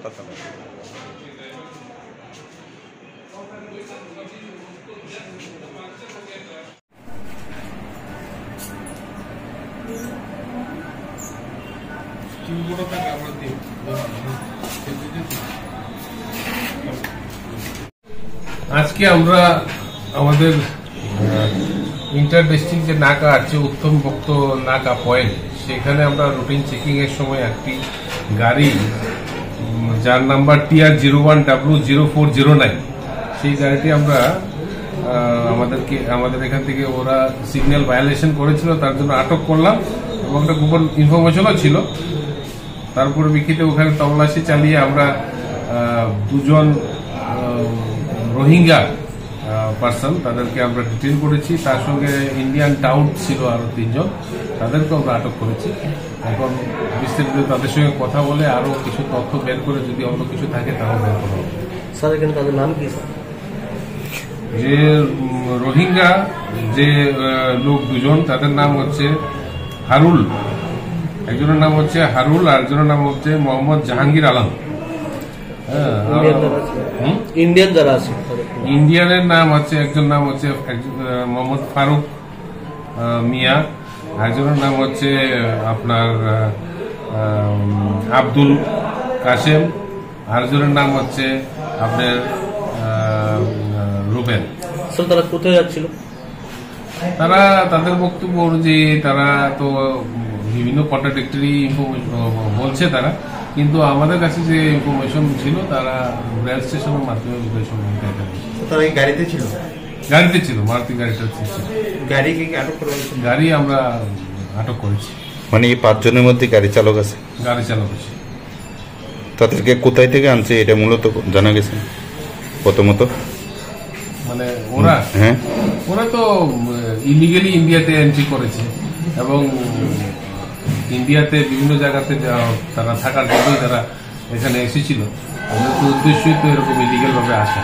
তৎকালীন। আজকে আমরা আমাদের ইন্টার ডিস্ট্রিক্ট যে নাকা আছে উত্তম ভক্ত নাকা পয়েন্ট, সেখানে আমরা রুটিন চেকিং এর সময় একটি গাড়ি যার নাম্বার TR01W0409, সেই গাড়িটি আমরা আমাদের এখান থেকে ওরা সিগন্যাল ভায়োলেশন করেছিল, তার জন্য আটক করলাম এবং একটা গোপন ইনফরমেশনও ছিল। তারপরে বিক্ষিতে ওখানে তল্লাশি চালিয়ে আমরা দুজন রোহিঙ্গা পার্সন তাদেরকে আমরা ডিটেইন করেছি, তার সঙ্গে ইন্ডিয়ান টাউট ছিল আরো 3 জন, তাদেরকে আমরা আটক করেছি। এখন বিস্তারিত তাদের সঙ্গে কথা বলে আরো কিছু তথ্য বের করে যদি অন্য কিছু থাকে তাও বের করা হবে। স্যার এখানে তাদের নাম কি? যে রোহিঙ্গা যে লোক দুজন, তাদের নাম হচ্ছে হারুল, একজনের নাম হচ্ছে হারুল আর একজনের নাম হচ্ছে মোহাম্মদ জাহাঙ্গীর আলম। ইন্ডিয়ান যারা আছে, ইন্ডিয়ানের নাম হচ্ছে একজন নাম হচ্ছে মোহাম্মদ ফারুক মিয়া, একজনের নাম হচ্ছে আপনার আব্দুল কাসেম, আরেকজনের নাম হচ্ছে আপনার রুবেল। স্যার তারা কোথায় যাচ্ছিল? তারা তাদের বক্তব্য অনুযায়ী তারা তো বিভিন্ন কন্ট্রাডিক্টরি ইনফরমেশন বলছে তারা, কিন্তু আমাদের কাছে যে ইনফরমেশন ছিল তারা রেল স্টেশনের মাধ্যমে তারা এই গাড়িতে ছিল? গাড়িতে ছিল, মারুতি গাড়িটা ছিল। গাড়িকে আটক করা হয়েছে? গাড়ি আমরা আটক করেছি। মানে এই 5 জনের মধ্যে গাড়ি চালক আছে? গাড়ি চালক আছে। তাদেরকে কোথায় থেকে আনছে এটা মূলত জানা গেছে প্রথমত? মানে ওরা তো ইলিগালি ইন্ডিয়াতে এন্ট্রি করেছে এবং ইন্ডিয়াতে বিভিন্ন জায়গাতে তারা থাকার জন্যই তারা এখানে এসেছিল। আমাদের তো উদ্দেশ্যই তো এরকম ইলিগাল ভাবে আসা।